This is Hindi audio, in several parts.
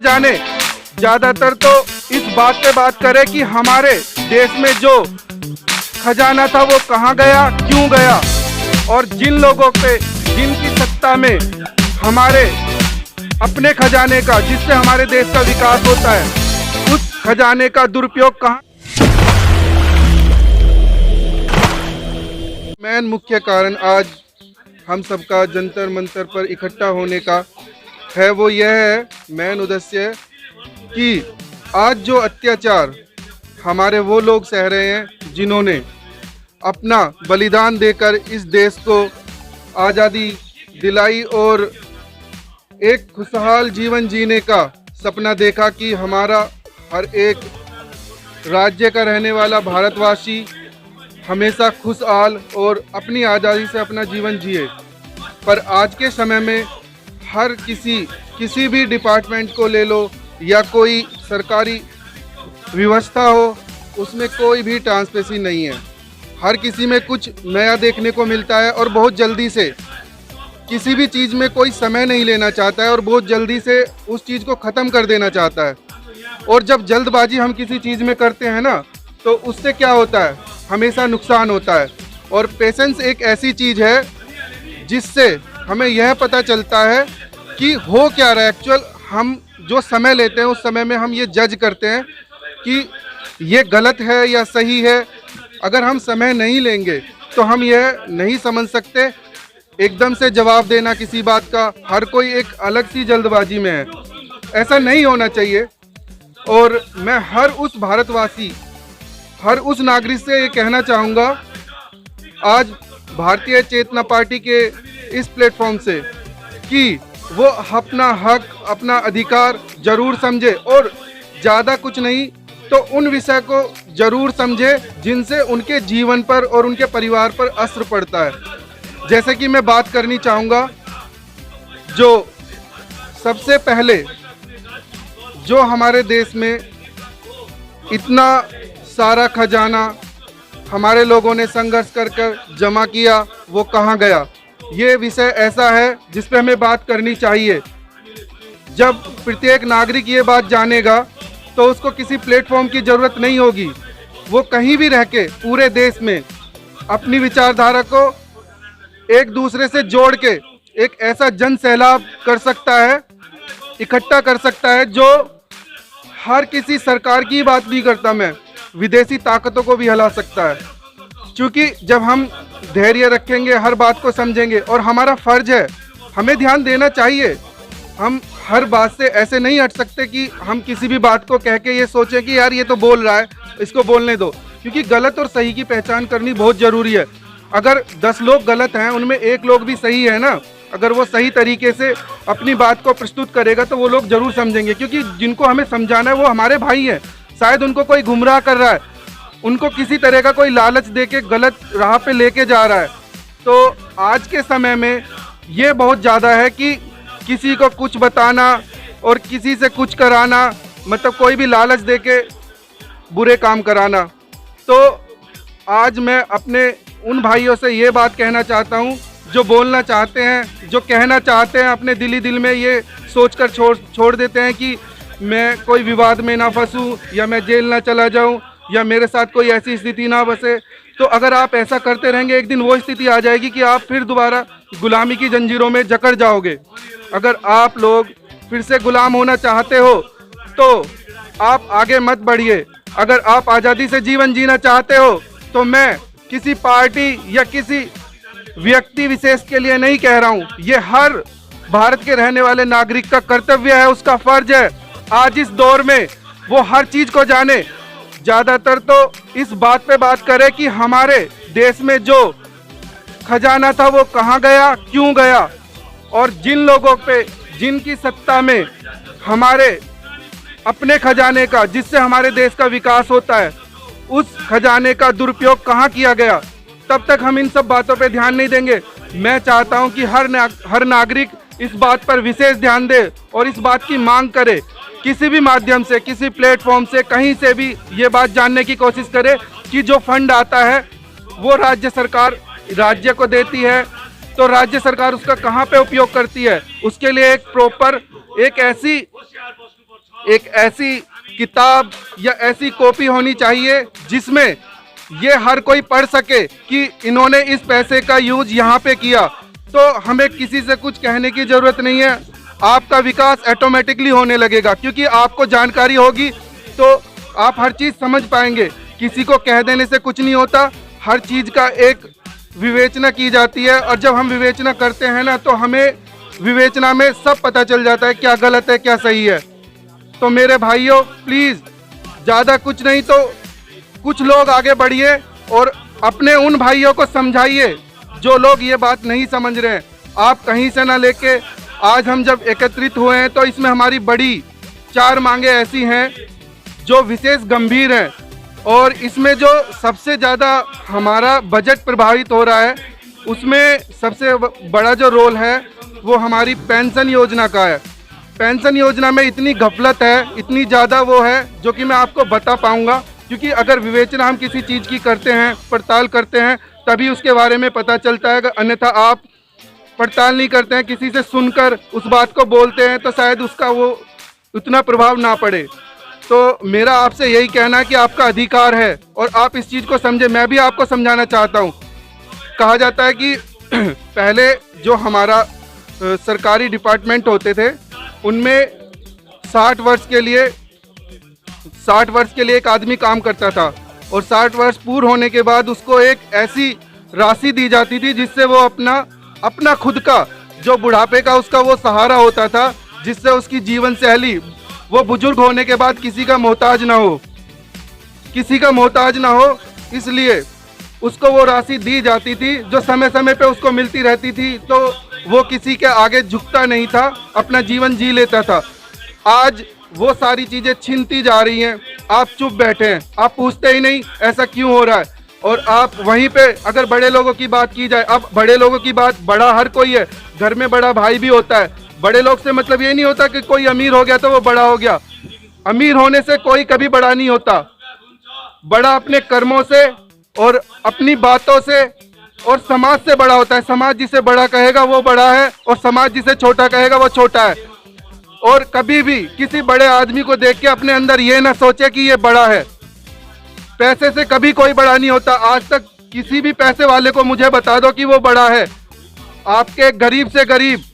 जाने, ज्यादातर तो इस बात पे बात करें कि हमारे देश में जो खजाना था वो कहाँ गया, क्यों गया, और जिन लोगों पे, जिनकी सत्ता में हमारे अपने खजाने का, जिससे हमारे देश का विकास होता है, उस खजाने का दुरुपयोग कहाँ। मेन मुख्य कारण आज हम सबका जंतर मंतर पर इकट्ठा होने का है वो यह है, मेन उद्देश्य कि आज जो अत्याचार हमारे वो लोग सह रहे हैं जिन्होंने अपना बलिदान देकर इस देश को आज़ादी दिलाई और एक खुशहाल जीवन जीने का सपना देखा कि हमारा हर एक राज्य का रहने वाला भारतवासी हमेशा खुशहाल और अपनी आज़ादी से अपना जीवन जिए। पर आज के समय में हर किसी भी डिपार्टमेंट को ले लो या कोई सरकारी व्यवस्था हो, उसमें कोई भी ट्रांसपेरेंसी नहीं है। हर किसी में कुछ नया देखने को मिलता है और बहुत जल्दी से किसी भी चीज़ में कोई समय नहीं लेना चाहता है और बहुत जल्दी से उस चीज़ को ख़त्म कर देना चाहता है। और जब जल्दबाजी हम किसी चीज़ में करते हैं ना, तो उससे क्या होता है, हमेशा नुकसान होता है। और पेशेंस एक ऐसी चीज़ है जिससे हमें यह पता चलता है कि हो क्या रहा है। एक्चुअल हम जो समय लेते हैं उस समय में हम ये जज करते हैं कि ये गलत है या सही है। अगर हम समय नहीं लेंगे तो हम यह नहीं समझ सकते। एकदम से जवाब देना किसी बात का, हर कोई एक अलग सी जल्दबाजी में है, ऐसा नहीं होना चाहिए। और मैं हर उस भारतवासी, हर उस नागरिक से ये कहना चाहूँगा आज भारतीय चेतना पार्टी के इस प्लेटफॉर्म से कि वो अपना हक, अपना अधिकार जरूर समझे और ज़्यादा कुछ नहीं तो उन विषय को जरूर समझे जिनसे उनके जीवन पर और उनके परिवार पर असर पड़ता है। जैसे कि मैं बात करनी चाहूँगा, जो सबसे पहले जो हमारे देश में इतना सारा खजाना हमारे लोगों ने संघर्ष कर जमा किया, वो कहाँ गया। ये विषय ऐसा है जिस पे हमें बात करनी चाहिए। जब प्रत्येक नागरिक ये बात जानेगा तो उसको किसी प्लेटफॉर्म की ज़रूरत नहीं होगी। वो कहीं भी रह के पूरे देश में अपनी विचारधारा को एक दूसरे से जोड़ के एक ऐसा जन सैलाब कर सकता है, इकट्ठा कर सकता है, जो हर किसी सरकार की बात नहीं करता मैं, विदेशी ताकतों को भी हिला सकता है। क्योंकि जब हम धैर्य रखेंगे, हर बात को समझेंगे, और हमारा फर्ज है, हमें ध्यान देना चाहिए। हम हर बात से ऐसे नहीं हट सकते कि हम किसी भी बात को कह के ये सोचें कि यार ये तो बोल रहा है, इसको बोलने दो। क्योंकि गलत और सही की पहचान करनी बहुत ज़रूरी है। अगर 10 लोग गलत हैं, उनमें एक लोग भी सही है ना, अगर वो सही तरीके से अपनी बात को प्रस्तुत करेगा तो वो लोग ज़रूर समझेंगे। क्योंकि जिनको हमें समझाना है वो हमारे भाई हैं। शायद उनको कोई गुमराह कर रहा है, उनको किसी तरह का कोई लालच देके गलत राह पे लेके जा रहा है। तो आज के समय में ये बहुत ज़्यादा है कि किसी को कुछ बताना और किसी से कुछ कराना, मतलब कोई भी लालच देके बुरे काम कराना। तो आज मैं अपने उन भाइयों से ये बात कहना चाहता हूँ जो बोलना चाहते हैं, जो कहना चाहते हैं, अपने दिल में ये सोचकर छोड़ देते हैं कि मैं कोई विवाद में ना फंसूँ या मैं जेल ना चला जाऊँ या मेरे साथ कोई ऐसी स्थिति ना बसे। तो अगर आप ऐसा करते रहेंगे, एक दिन वो स्थिति आ जाएगी कि आप फिर दोबारा गुलामी की जंजीरों में जकड़ जाओगे। अगर आप लोग फिर से गुलाम होना चाहते हो तो आप आगे मत बढ़िए। अगर आप आज़ादी से जीवन जीना चाहते हो तो मैं किसी पार्टी या किसी व्यक्ति विशेष के लिए नहीं कह रहा हूँ, ये हर भारत के रहने वाले नागरिक का कर्तव्य है, उसका फर्ज है आज इस दौर में वो हर चीज़ को जाने। ज़्यादातर तो इस बात पे बात करें कि हमारे देश में जो खजाना था वो कहाँ गया, क्यों गया, और जिन लोगों पे, जिनकी सत्ता में हमारे अपने खजाने का, जिससे हमारे देश का विकास होता है, उस खजाने का दुरुपयोग कहाँ किया गया, तब तक हम इन सब बातों पे ध्यान नहीं देंगे। मैं चाहता हूं कि हर नागरिक इस बात पर विशेष ध्यान दे और इस बात की मांग करे, किसी भी माध्यम से, किसी प्लेटफॉर्म से, कहीं से भी ये बात जानने की कोशिश करे कि जो फंड आता है वो राज्य सरकार राज्य को देती है, तो राज्य सरकार उसका कहाँ पे उपयोग करती है। उसके लिए एक प्रॉपर, एक ऐसी एक ऐसी किताब या ऐसी कॉपी होनी चाहिए जिसमें ये हर कोई पढ़ सके कि इन्होंने इस पैसे का यूज यहाँ पे किया। तो हमें किसी से कुछ कहने की जरूरत नहीं है, आपका विकास ऑटोमेटिकली होने लगेगा, क्योंकि आपको जानकारी होगी तो आप हर चीज़ समझ पाएंगे। किसी को कह देने से कुछ नहीं होता, हर चीज़ का एक विवेचना की जाती है, और जब हम विवेचना करते हैं ना तो हमें विवेचना में सब पता चल जाता है क्या गलत है क्या सही है। तो मेरे भाइयों प्लीज़ ज़्यादा कुछ नहीं तो कुछ लोग आगे बढ़िए और अपने उन भाइयों को समझाइए जो लोग ये बात नहीं समझ रहे हैं। आप कहीं से ना लेके आज हम जब एकत्रित हुए हैं तो इसमें हमारी बड़ी 4 मांगे ऐसी हैं जो विशेष गंभीर हैं, और इसमें जो सबसे ज़्यादा हमारा बजट प्रभावित हो रहा है उसमें सबसे बड़ा जो रोल है वो हमारी पेंशन योजना का है। पेंशन योजना में इतनी गफलत है, इतनी ज़्यादा वो है जो कि मैं आपको बता पाऊँगा, क्योंकि अगर विवेचना हम किसी चीज़ की करते हैं, पड़ताल करते हैं, तभी उसके बारे में पता चलता है। अन्यथा आप पड़ताल नहीं करते हैं, किसी से सुनकर उस बात को बोलते हैं तो शायद उसका वो उतना प्रभाव ना पड़े। तो मेरा आपसे यही कहना है कि आपका अधिकार है और आप इस चीज़ को समझे। मैं भी आपको समझाना चाहता हूँ। कहा जाता है कि पहले जो हमारा सरकारी डिपार्टमेंट होते थे उनमें 60 वर्ष के लिए एक आदमी काम करता था, और 60 वर्ष पूर्ण होने के बाद उसको एक ऐसी राशि दी जाती थी जिससे वो अपना खुद का जो बुढ़ापे का उसका वो सहारा होता था, जिससे उसकी जीवन शैली वो बुजुर्ग होने के बाद किसी का मोहताज ना हो, इसलिए उसको वो राशि दी जाती थी जो समय समय पे उसको मिलती रहती थी। तो वो किसी के आगे झुकता नहीं था, अपना जीवन जी लेता था। आज वो सारी चीज़ें छीनती जा रही हैं, आप चुप बैठे हैं, आप पूछते ही नहीं ऐसा क्यों हो रहा है। और आप वहीं पे अगर बड़े लोगों की बात की जाए, अब बड़े लोगों की बात, बड़ा हर कोई है, घर में बड़ा भाई भी होता है। बड़े लोग से मतलब ये नहीं होता कि कोई अमीर हो गया तो वो बड़ा हो गया। अमीर होने से कोई कभी बड़ा नहीं होता। बड़ा अपने कर्मों से और अपनी बातों से और समाज से बड़ा होता है। समाज जिसे बड़ा कहेगा वो बड़ा है, और समाज जिसे छोटा कहेगा वो छोटा है। और कभी भी किसी बड़े आदमी को देख के अपने अंदर ये ना सोचे कि ये बड़ा है। पैसे से कभी कोई बड़ा नहीं होता। आज तक किसी भी पैसे वाले को मुझे बता दो कि वो बड़ा है। आपके गरीब से गरीब,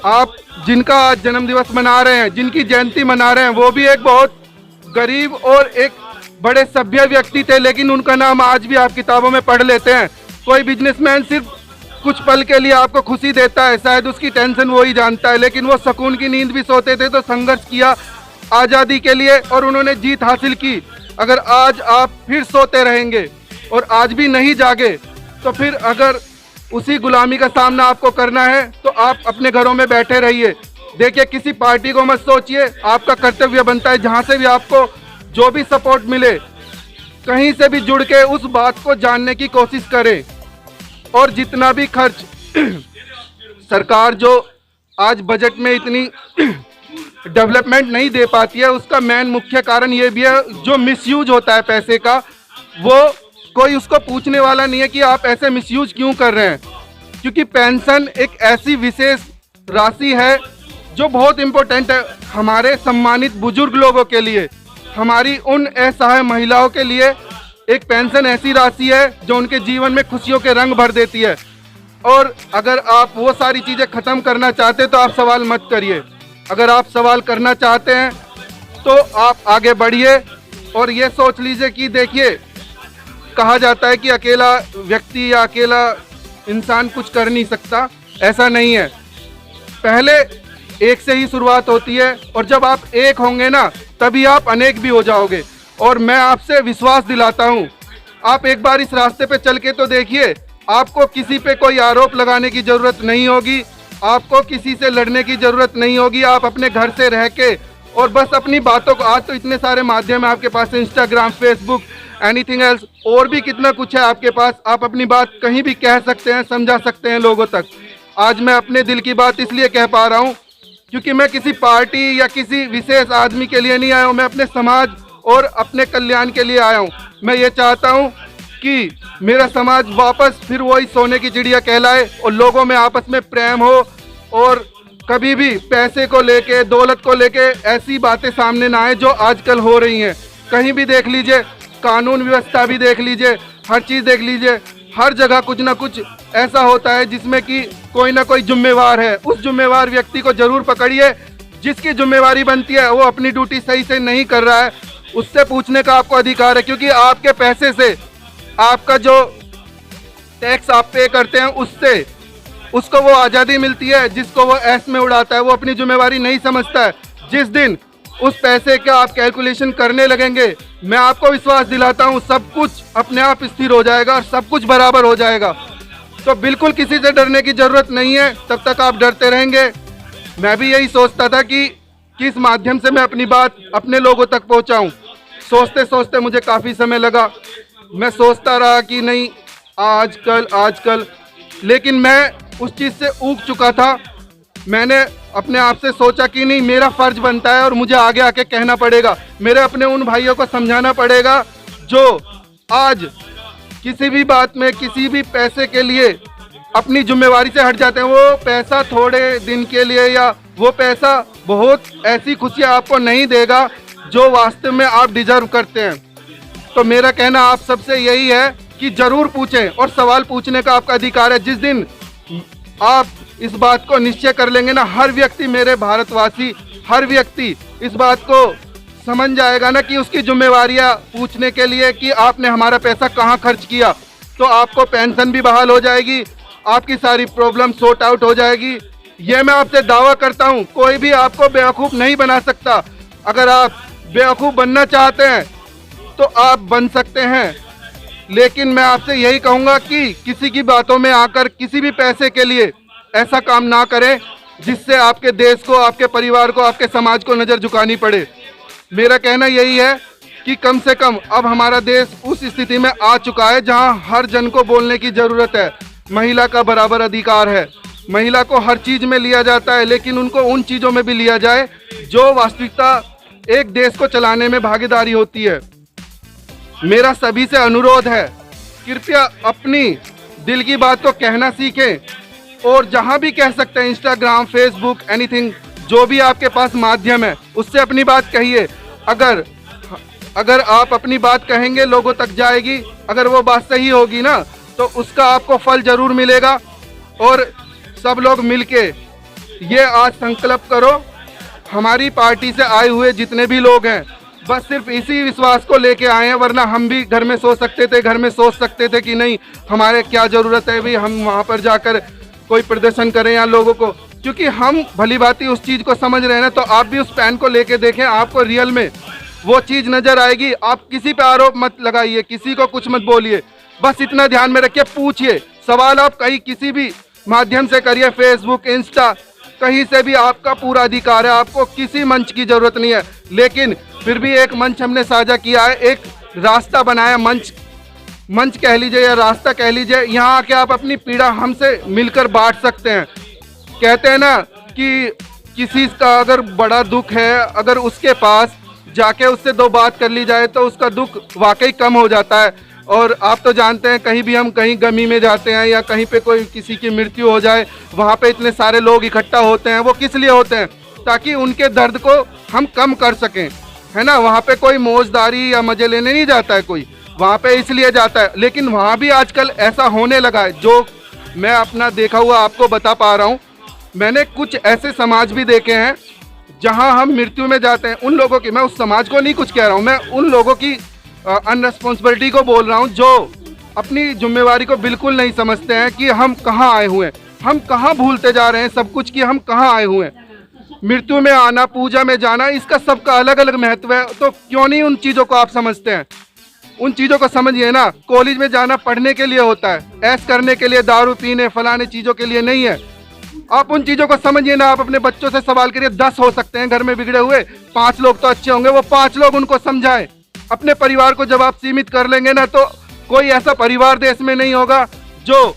आप जिनका आज जन्मदिवस मना रहे हैं, जिनकी जयंती मना रहे हैं, वो भी एक बहुत गरीब और एक बड़े सभ्य व्यक्ति थे, लेकिन उनका नाम आज भी आप किताबों में पढ़ लेते हैं। कोई बिजनेसमैन सिर्फ कुछ पल के लिए आपको खुशी देता है, शायद उसकी टेंशन वो ही जानता है, लेकिन वो सुकून की नींद भी सोते थे तो संघर्ष किया आज़ादी के लिए और उन्होंने जीत हासिल की। अगर आज आप फिर सोते रहेंगे और आज भी नहीं जागे तो फिर अगर उसी गुलामी का सामना आपको करना है तो आप अपने घरों में बैठे रहिए। देखिए, किसी पार्टी को मत सोचिए, आपका कर्तव्य बनता है जहाँ से भी आपको जो भी सपोर्ट मिले, कहीं से भी जुड़ के उस बात को जानने की कोशिश करें। और जितना भी खर्च सरकार जो आज बजट में इतनी डेवलपमेंट नहीं दे पाती है, उसका मेन मुख्य कारण ये भी है जो मिसयूज होता है पैसे का। वो कोई उसको पूछने वाला नहीं है कि आप ऐसे मिसयूज क्यों कर रहे हैं, क्योंकि पेंशन एक ऐसी विशेष राशि है जो बहुत इम्पोर्टेंट है हमारे सम्मानित बुजुर्ग लोगों के लिए, हमारी उन असहाय महिलाओं के लिए। एक पेंशन ऐसी राशि है जो उनके जीवन में खुशियों के रंग भर देती है। और अगर आप वो सारी चीज़ें ख़त्म करना चाहते तो आप सवाल मत करिए। अगर आप सवाल करना चाहते हैं तो आप आगे बढ़िए और ये सोच लीजिए कि देखिए, कहा जाता है कि अकेला व्यक्ति या अकेला इंसान कुछ कर नहीं सकता, ऐसा नहीं है। पहले एक से ही शुरुआत होती है और जब आप एक होंगे ना तभी आप अनेक भी हो जाओगे। और मैं आपसे विश्वास दिलाता हूँ, आप एक बार इस रास्ते पे चल के तो देखिए, आपको किसी पे कोई आरोप लगाने की ज़रूरत नहीं होगी, आपको किसी से लड़ने की ज़रूरत नहीं होगी। आप अपने घर से रह के और बस अपनी बातों को, आज तो इतने सारे माध्यम है आपके पास, इंस्टाग्राम, फेसबुक, एनीथिंग एल्स, और भी कितना कुछ है आपके पास। आप अपनी बात कहीं भी कह सकते हैं, समझा सकते हैं लोगों तक। आज मैं अपने दिल की बात इसलिए कह पा रहा हूँ क्योंकि मैं किसी पार्टी या किसी विशेष आदमी के लिए नहीं आया हूँ, मैं अपने समाज और अपने कल्याण के लिए आया हूँ। मैं ये चाहता हूँ कि मेरा समाज वापस फिर वही सोने की चिड़िया कहलाए और लोगों में आपस में प्रेम हो और कभी भी पैसे को लेके, दौलत को लेके ऐसी बातें सामने ना आए जो आजकल हो रही हैं। कहीं भी देख लीजिए, कानून व्यवस्था भी देख लीजिए, हर चीज़ देख लीजिए, हर जगह कुछ ना कुछ ऐसा होता है जिसमें कि कोई ना कोई जिम्मेवार है। उस जिम्मेवार व्यक्ति को जरूर पकड़िए। जिसकी जिम्मेवारी बनती है वो अपनी ड्यूटी सही से नहीं कर रहा है, उससे पूछने का आपको अधिकार है, क्योंकि आपके पैसे से, आपका जो टैक्स आप पे करते हैं उससे उसको वो आज़ादी मिलती है जिसको वो ऐश में उड़ाता है, वो अपनी जिम्मेवारी नहीं समझता है। जिस दिन उस पैसे का आप कैलकुलेशन करने लगेंगे, मैं आपको विश्वास दिलाता हूँ सब कुछ अपने आप स्थिर हो जाएगा और सब कुछ बराबर हो जाएगा। तो बिल्कुल किसी से डरने की ज़रूरत नहीं है। तब तक आप डरते रहेंगे। मैं भी यही सोचता था कि किस माध्यम से मैं अपनी बात अपने लोगों तक पहुँचाऊँ। सोचते सोचते मुझे काफ़ी समय लगा। मैं सोचता रहा कि नहीं, आजकल, लेकिन मैं उस चीज़ से ऊब चुका था। मैंने अपने आप से सोचा कि नहीं, मेरा फ़र्ज बनता है और मुझे आगे आके कहना पड़ेगा। मेरे अपने उन भाइयों को समझाना पड़ेगा जो आज किसी भी बात में, किसी भी पैसे के लिए अपनी जिम्मेवारी से हट जाते हैं। वो पैसा थोड़े दिन के लिए, या वो पैसा बहुत ऐसी खुशियाँ आपको नहीं देगा जो वास्तव में आप डिजर्व करते हैं। तो मेरा कहना आप सबसे यही है कि ज़रूर पूछें, और सवाल पूछने का आपका अधिकार है। जिस दिन आप इस बात को निश्चय कर लेंगे ना, हर व्यक्ति, मेरे भारतवासी, हर व्यक्ति इस बात को समझ जाएगा ना कि उसकी जिम्मेवारियां पूछने के लिए कि आपने हमारा पैसा कहां खर्च किया, तो आपको पेंशन भी बहाल हो जाएगी, आपकी सारी प्रॉब्लम सॉर्ट आउट हो जाएगी। ये मैं आपसे दावा करता हूं। कोई भी आपको बेवकूफ़ नहीं बना सकता। अगर आप बेवकूफ़ बनना चाहते हैं तो आप बन सकते हैं, लेकिन मैं आपसे यही कहूँगा कि किसी की बातों में आकर किसी भी पैसे के लिए ऐसा काम ना करें जिससे आपके देश को, आपके परिवार को, आपके समाज को नज़र झुकानी पड़े। मेरा कहना यही है कि कम से कम अब हमारा देश उस स्थिति में आ चुका है जहां हर जन को बोलने की ज़रूरत है। महिला का बराबर अधिकार है। महिला को हर चीज़ में लिया जाता है, लेकिन उनको उन चीज़ों में भी लिया जाए जो वास्तविकता एक देश को चलाने में भागीदारी होती है। मेरा सभी से अनुरोध है, कृपया अपनी दिल की बात को कहना सीखें, और जहां भी कह सकते हैं, इंस्टाग्राम, फेसबुक, एनीथिंग, जो भी आपके पास माध्यम है, उससे अपनी बात कहिए। अगर आप अपनी बात कहेंगे, लोगों तक जाएगी। अगर वो बात सही होगी ना, तो उसका आपको फल जरूर मिलेगा। और सब लोग मिलके ये आज संकल्प करो, हमारी पार्टी से आए हुए जितने भी लोग हैं, बस सिर्फ इसी विश्वास को लेके आए हैं। वरना हम भी घर में सोच सकते थे कि नहीं, हमारे क्या ज़रूरत है भी हम वहाँ पर जाकर कोई प्रदर्शन करें या लोगों को, क्योंकि हम भली भांति उस चीज़ को समझ रहे हैं ना। तो आप भी उस पैन को लेके देखें, आपको रियल में वो चीज़ नज़र आएगी। आप किसी पे आरोप मत लगाइए, किसी को कुछ मत बोलिए, बस इतना ध्यान में रखिए, पूछिए। सवाल आप कहीं किसी भी माध्यम से करिए, फेसबुक, इंस्टा, कहीं से भी आपका पूरा अधिकार है। आपको किसी मंच की ज़रूरत नहीं है, लेकिन फिर भी एक मंच हमने साझा किया है, एक रास्ता बनाया, मंच कह लीजिए या रास्ता कह लीजिए। यहाँ आके आप अपनी पीड़ा हमसे मिलकर बांट सकते हैं। कहते हैं ना कि किसी का अगर बड़ा दुख है, अगर उसके पास जाके उससे दो बात कर ली जाए तो उसका दुख वाकई कम हो जाता है। और आप तो जानते हैं, कहीं भी हम कहीं गमी में जाते हैं या कहीं पे कोई किसी की मृत्यु हो जाए, वहाँ पे इतने सारे लोग इकट्ठा होते हैं। वो किस लिए होते हैं? ताकि उनके दर्द को हम कम कर सकें, है ना। वहाँ पे कोई मौजदारी या मजे लेने नहीं जाता है कोई, वहाँ पे इसलिए जाता है। लेकिन वहाँ भी आजकल ऐसा होने लगा है, जो मैं अपना देखा हुआ आपको बता पा रहा हूँ। मैंने कुछ ऐसे समाज भी देखे हैं जहाँ हम मृत्यु में जाते हैं। उन लोगों की, मैं उस समाज को नहीं कुछ कह रहा हूँ, मैं उन लोगों की अनरिस्पॉन्सिबिलिटी को बोल रहा हूँ जो अपनी जिम्मेवारी को बिल्कुल नहीं समझते हैं कि हम कहाँ आए हुए हैं, हम कहाँ भूलते जा रहे हैं सब कुछ कि हम कहाँ आए हुए हैं। मृत्यु में आना, पूजा में जाना, इसका सबका अलग अलग महत्व है। तो क्यों नहीं उन चीज़ों को आप समझते हैं? उन चीज़ों को समझिए ना। कॉलेज में जाना पढ़ने के लिए होता है, ऐश करने के लिए, दारू पीने, फलाने चीज़ों के लिए नहीं है। आप उन चीज़ों को समझिए ना। आप अपने बच्चों से सवाल करिए, 10 हो सकते हैं घर में बिगड़े हुए, 5 लोग तो अच्छे होंगे, वो 5 लोग उनको समझाएं। अपने परिवार को जब आप सीमित कर लेंगे ना, तो कोई ऐसा परिवार देश में नहीं होगा जो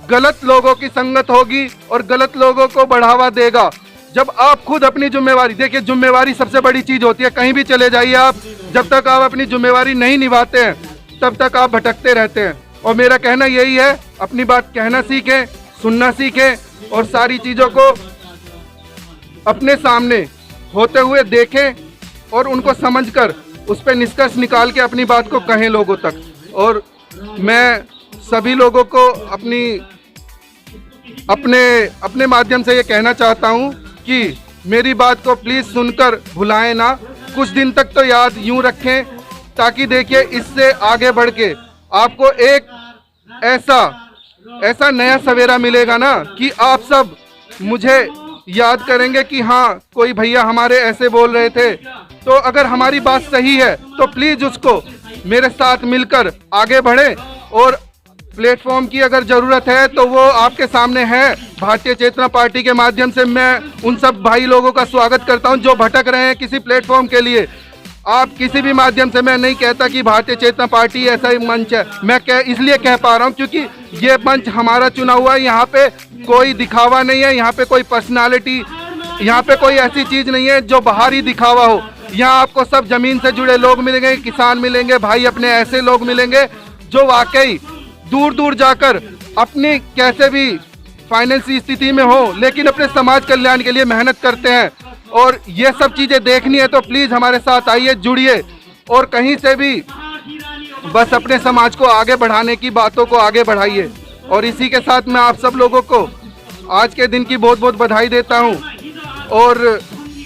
गलत लोगों की संगत होगी और गलत लोगों को बढ़ावा देगा। जब आप खुद अपनी जिम्मेवारी, देखिए जिम्मेवारी सबसे बड़ी चीज़ होती है। कहीं भी चले जाइए आप, जब तक आप अपनी जिम्मेवारी नहीं निभाते हैं तब तक आप भटकते रहते हैं। और मेरा कहना यही है, अपनी बात कहना सीखें, सुनना सीखें और सारी चीज़ों को अपने सामने होते हुए देखें और उनको समझकर उस पर निष्कर्ष निकाल के अपनी बात को कहें लोगों तक। और मैं सभी लोगों को अपने माध्यम से ये कहना चाहता हूँ कि मेरी बात को प्लीज़ सुनकर भुलाएं ना, कुछ दिन तक तो याद यूं रखें, ताकि देखिए इससे आगे बढ़ के आपको एक ऐसा नया सवेरा मिलेगा ना कि आप सब मुझे याद करेंगे कि हाँ कोई भैया हमारे ऐसे बोल रहे थे। तो अगर हमारी बात सही है तो प्लीज़ उसको मेरे साथ मिलकर आगे बढ़े। और प्लेटफॉर्म की अगर ज़रूरत है तो वो आपके सामने है। भारतीय चेतना पार्टी के माध्यम से मैं उन सब भाई लोगों का स्वागत करता हूं जो भटक रहे हैं किसी प्लेटफॉर्म के लिए। आप किसी भी माध्यम से, मैं नहीं कहता कि भारतीय चेतना पार्टी ऐसा ही मंच है, मैं इसलिए कह पा रहा हूं क्योंकि ये मंच हमारा चुना हुआ है। यहाँ पे कोई दिखावा नहीं है, यहाँ पे कोई पर्सनालिटी, यहाँ पे कोई ऐसी चीज़ नहीं है जो बाहरी दिखावा हो। यहाँ आपको सब जमीन से जुड़े लोग मिलेंगे, किसान मिलेंगे, भाई अपने ऐसे लोग मिलेंगे जो वाकई दूर दूर जाकर अपनी कैसे भी फाइनेंशियल स्थिति में हो लेकिन अपने समाज कल्याण के लिए मेहनत करते हैं। और ये सब चीज़ें देखनी है तो प्लीज़ हमारे साथ आइए, जुड़िए और कहीं से भी बस अपने समाज को आगे बढ़ाने की बातों को आगे बढ़ाइए। और इसी के साथ मैं आप सब लोगों को आज के दिन की बहुत बहुत बधाई देता हूँ और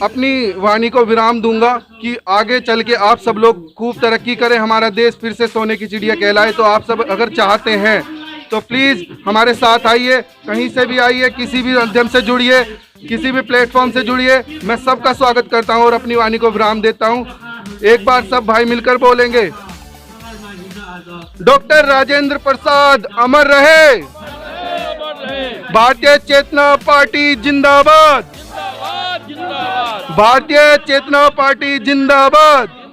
अपनी वाणी को विराम दूंगा कि आगे चल के आप सब लोग खूब तरक्की करें, हमारा देश फिर से सोने की चिड़िया कहलाए। तो आप सब अगर चाहते हैं तो प्लीज़ हमारे साथ आइए, कहीं से भी आइए, किसी भी माध्यम से जुड़िए, किसी भी प्लेटफॉर्म से जुड़िए। मैं सबका स्वागत करता हूं और अपनी वाणी को विराम देता हूं। एक बार सब भाई मिलकर बोलेंगे, डॉक्टर राजेंद्र प्रसाद अमर रहे, भारतीय चेतना पार्टी जिंदाबाद, भारतीय चेतना पार्टी जिंदाबाद।